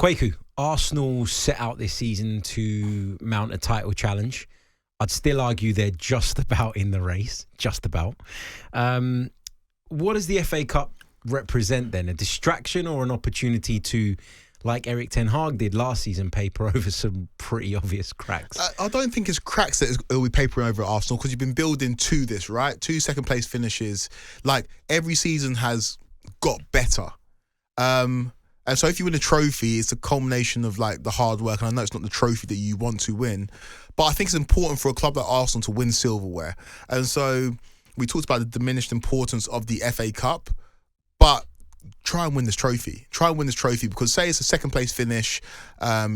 Kweku, Arsenal set out this season to mount a title challenge. I'd still argue they're just about in the race, just about. What does the FA Cup represent then? A distraction or an opportunity to, like Eric Ten Hag did last season, paper over some pretty obvious cracks? I don't think it's cracks that it'll be papering over at Arsenal, because you've been building to this, right? 2 second place finishes. Like, every season has got better. And so if you win a trophy, it's a culmination of like the hard work. And I know it's not the trophy that you want to win, but I think it's important for a club like Arsenal to win silverware. And so we talked about the diminished importance of the FA Cup, but try and win this trophy. Try and win this trophy, because say it's a second place finish,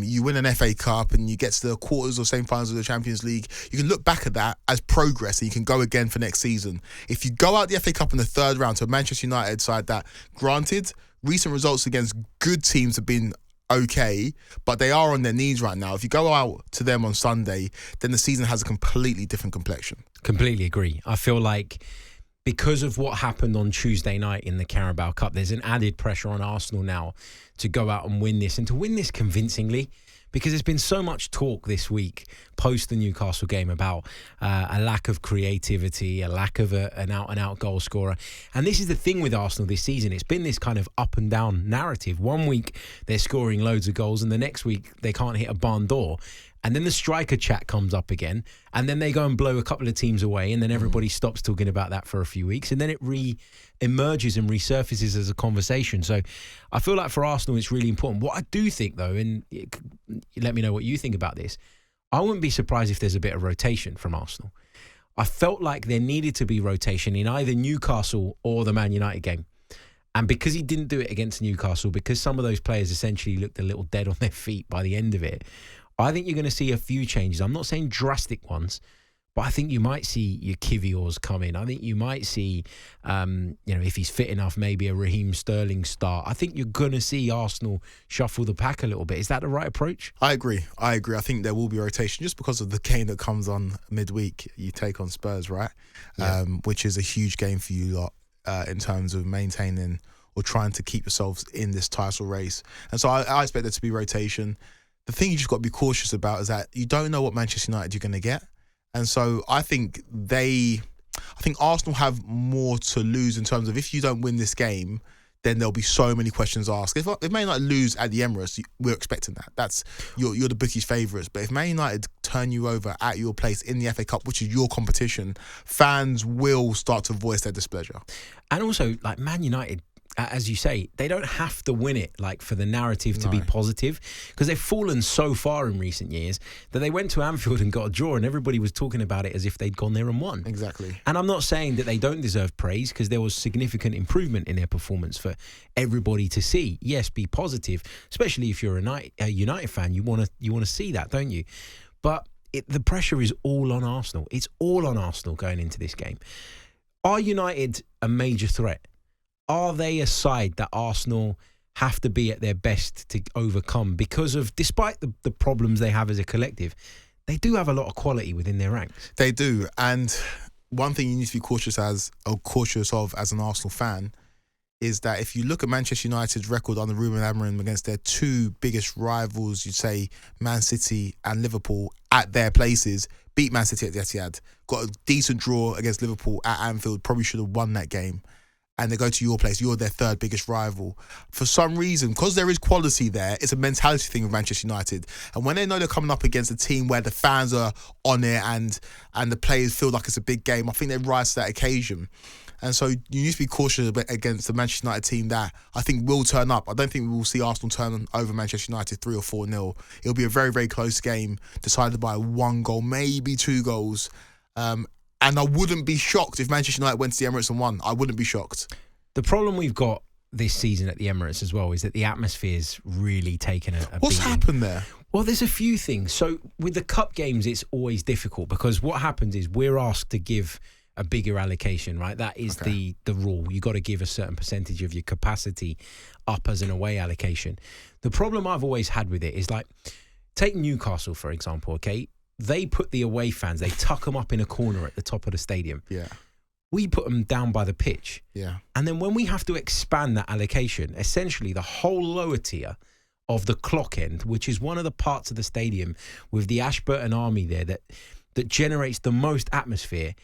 you win an FA Cup and you get to the quarters or semi-finals of the Champions League, you can look back at that as progress and you can go again for next season. If you go out the FA Cup in the third round to a Manchester United side that, granted, recent results against good teams have been okay, but they are on their knees right now. If you go out to them on Sunday, then the season has a completely different complexion. Completely agree. I feel like because of what happened on Tuesday night in the Carabao Cup, there's an added pressure on Arsenal now to go out and win this, and to win this convincingly, because there's been so much talk this week post the Newcastle game about a lack of creativity, a lack of an out-and-out goal scorer. And this is the thing with Arsenal this season. It's been this kind of up and down narrative. One week they're scoring loads of goals and the next week they can't hit a barn door. And then the striker chat comes up again, and then they go and blow a couple of teams away, and then everybody stops talking about that for a few weeks, and then it re-emerges and resurfaces as a conversation. So I feel like for Arsenal, it's really important. What I do think, though, and let me know what you think about this, I wouldn't be surprised if there's a bit of rotation from Arsenal. I felt like there needed to be rotation in either Newcastle or the Man United game. And because he didn't do it against Newcastle, because some of those players essentially looked a little dead on their feet by the end of it, I think you're going to see a few changes. I'm not saying drastic ones, but I think you might see your Kiviors come in. I think you might see, if he's fit enough, maybe a Raheem Sterling start. I think you're going to see Arsenal shuffle the pack a little bit. Is that the right approach? I agree. I think there will be rotation just because of the game that comes on midweek. You take on Spurs, right? Yeah. Which is a huge game for you lot in terms of maintaining or trying to keep yourselves in this title race. And so I expect there to be rotation. The thing you just got to be cautious about is that you don't know what Manchester United you're going to get. And so I think Arsenal have more to lose in terms of, if you don't win this game, then there'll be so many questions asked. If Man United lose at the Emirates, we're expecting that. That's you're the bookies' favourites. But if Man United turn you over at your place in the FA Cup, which is your competition, fans will start to voice their displeasure. And also, like, Man United, as you say, they don't have to win it, like, for the narrative to be positive, because they've fallen so far in recent years that they went to Anfield and got a draw, and everybody was talking about it as if they'd gone there and won. Exactly. And I'm not saying that they don't deserve praise, because there was significant improvement in their performance for everybody to see. Yes, be positive, especially if you're a United fan. You want to see that, don't you? But the pressure is all on Arsenal. It's all on Arsenal going into this game. Are United a major threat? Are they a side that Arsenal have to be at their best to overcome? Because of, despite the problems they have as a collective, they do have a lot of quality within their ranks. They do. And one thing you need to be cautious of as an Arsenal fan is that if you look at Manchester United's record under Ruben Amorim against their two biggest rivals, you'd say Man City and Liverpool at their places, beat Man City at the Etihad, got a decent draw against Liverpool at Anfield, probably should have won that game. And they go to your place, you're their third biggest rival. For some reason, because there is quality there, it's a mentality thing with Manchester United. And when they know they're coming up against a team where the fans are on it and the players feel like it's a big game, I think they rise to that occasion. And so you need to be cautious a bit against the Manchester United team that I think will turn up. I don't think we will see Arsenal turn over Manchester United 3 or 4-0. It'll be a very, very close game, decided by 1 goal, maybe 2 goals. And I wouldn't be shocked if Manchester United went to the Emirates and won. I wouldn't be shocked. The problem we've got this season at the Emirates as well is that the atmosphere's really taken a What's beating. happened there? Well, there's a few things. So with the cup games, it's always difficult because what happens is we're asked to give a bigger allocation, right? That is the rule. You got to give a certain percentage of your capacity up as an away allocation. The problem I've always had with it is, like, take Newcastle, for example, okay? They put the away fans, they tuck them up in a corner at the top of the stadium. Yeah. We put them down by the pitch. Yeah. And then when we have to expand that allocation, essentially the whole lower tier of the clock end, which is one of the parts of the stadium with the Ashburton Army there that generates the most atmosphere,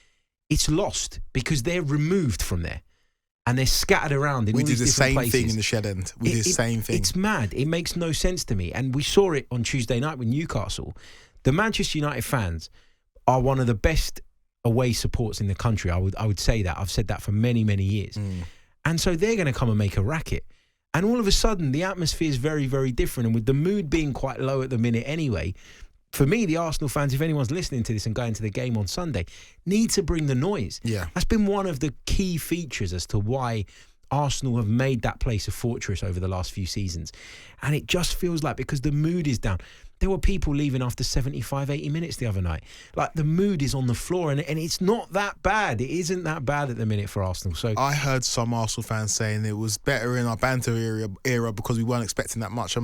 it's lost because they're removed from there and they're scattered around in all these different places. We do the same thing in the Shed End. We do the same thing. It's mad. It makes no sense to me. And we saw it on Tuesday night with Newcastle. The Manchester United fans are one of the best away supports in the country. I would say that. I've said that for many, many years. And so they're going to come and make a racket. And all of a sudden, the atmosphere is very, very different. And with the mood being quite low at the minute anyway, for me, the Arsenal fans, if anyone's listening to this and going to the game on Sunday, need to bring the noise. Yeah. That's been one of the key features as to why Arsenal have made that place a fortress over the last few seasons. And it just feels like, because the mood is down, there were people leaving after 75, 80 minutes the other night. Like, the mood is on the floor, and it's not that bad. It isn't that bad at the minute for Arsenal. So I heard some Arsenal fans saying it was better in our banter era because we weren't expecting that much.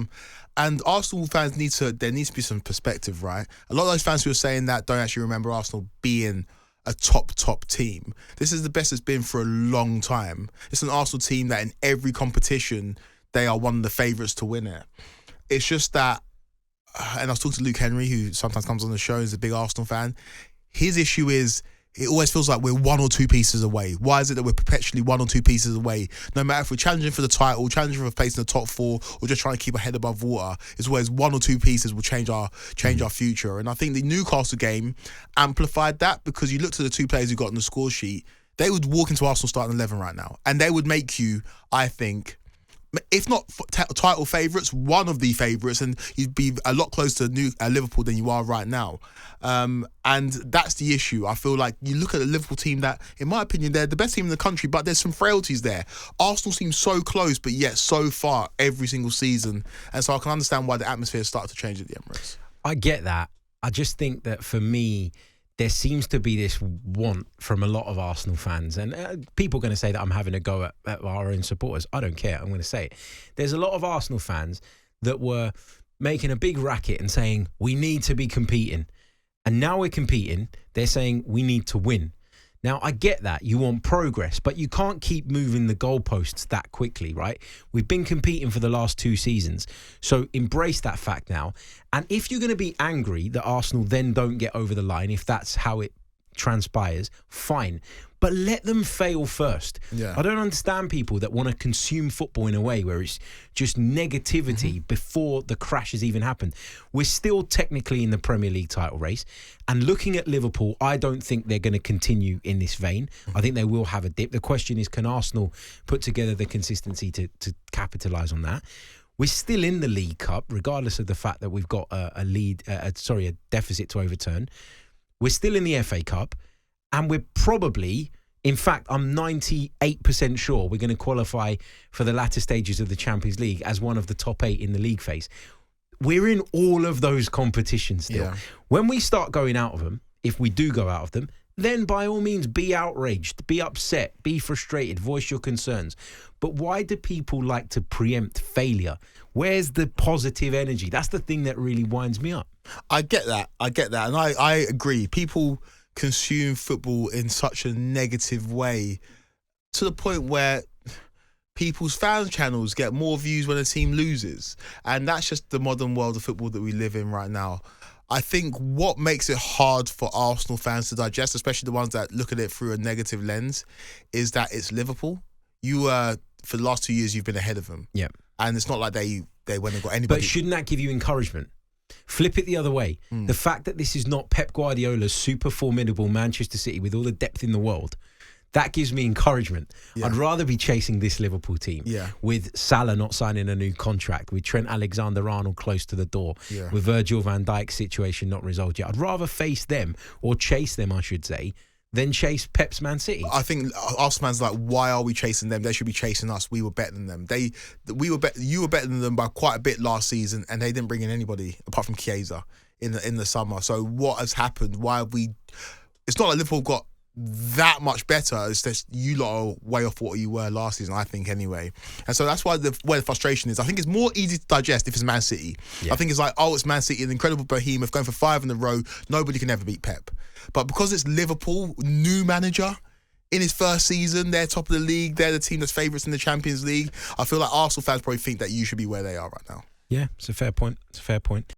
And Arsenal fans there needs to be some perspective, right? A lot of those fans who are saying that don't actually remember Arsenal being a top team. This is the best it's been for a long time. It's an Arsenal team that in every competition, they are one of the favourites to win it. It's just that, and I was talking to Luke Henry, who sometimes comes on the show, is a big Arsenal fan. His issue is, it always feels like we're one or two pieces away. Why is it that we're perpetually one or two pieces away? No matter if we're challenging for the title, challenging for a place in the top four, or just trying to keep our head above water, it's always one or two pieces will change our future. And I think the Newcastle game amplified that, because you look to the two players who got on the score sheet, they would walk into Arsenal starting 11 right now. And they would make you, I think, if not title favourites, one of the favourites, and you'd be a lot closer to Liverpool than you are right now. And that's the issue. I feel like you look at the Liverpool team that, in my opinion, they're the best team in the country, but there's some frailties there. Arsenal seems so close, but yet so far every single season. And so I can understand why the atmosphere has started to change at the Emirates. I get that. I just think that for me, there seems to be this want from a lot of Arsenal fans, and people are going to say that I'm having a go at our own supporters. I don't care. I'm going to say it. There's a lot of Arsenal fans that were making a big racket and saying, we need to be competing. And now we're competing. They're saying we need to win. Now, I get that. You want progress, but you can't keep moving the goalposts that quickly, right? We've been competing for the last 2 seasons. So embrace that fact now. And if you're going to be angry that Arsenal then don't get over the line, if that's how it transpires, fine. But let them fail first. Yeah. I don't understand people that want to consume football in a way where it's just negativity before the crash has even happened. We're still technically in the Premier League title race. And looking at Liverpool, I don't think they're going to continue in this vein. I think they will have a dip. The question is, can Arsenal put together the consistency to capitalise on that? We're still in the League Cup, regardless of the fact that we've got a deficit to overturn. We're still in the FA Cup. And we're probably, in fact, I'm 98% sure we're going to qualify for the latter stages of the Champions League as one of the top 8 in the league phase. We're in all of those competitions still. Yeah. When we start going out of them, if we do go out of them, then by all means be outraged, be upset, be frustrated, voice your concerns. But why do people like to preempt failure? Where's the positive energy? That's the thing that really winds me up. I get that. And I agree. People consume football in such a negative way to the point where people's fan channels get more views when a team loses. And that's just the modern world of football that we live in right now. I think what makes it hard for Arsenal fans to digest, especially the ones that look at it through a negative lens, is that it's Liverpool. For the last 2 years, you've been ahead of them. Yeah. And it's not like they went and got anybody. But shouldn't that give you encouragement? Flip it the other way. The fact that this is not Pep Guardiola's super formidable Manchester City with all the depth in the world, that gives me encouragement. Yeah. I'd rather be chasing this Liverpool team with Salah not signing a new contract, with Trent Alexander-Arnold close to the door, with Virgil van Dijk's situation not resolved yet. I'd rather face them, or chase them, I should say, than chase Pep's Man City. I think Arsenal fans are like, why are we chasing them? They should be chasing us. We were better than them. You were better than them by quite a bit last season, and they didn't bring in anybody apart from Chiesa in the summer. So what has happened? Why have we? It's not like Liverpool got that much better. It's just you lot are way off what you were last season, I think, anyway. And so that's where the frustration is. I think it's more easy to digest if it's Man City. Yeah. I think it's like, it's Man City, an incredible behemoth going for 5 in a row. Nobody can ever beat Pep. But because it's Liverpool, new manager in his first season, they're top of the league. They're the team that's favourites in the Champions League. I feel like Arsenal fans probably think that you should be where they are right now. Yeah, it's a fair point. It's a fair point.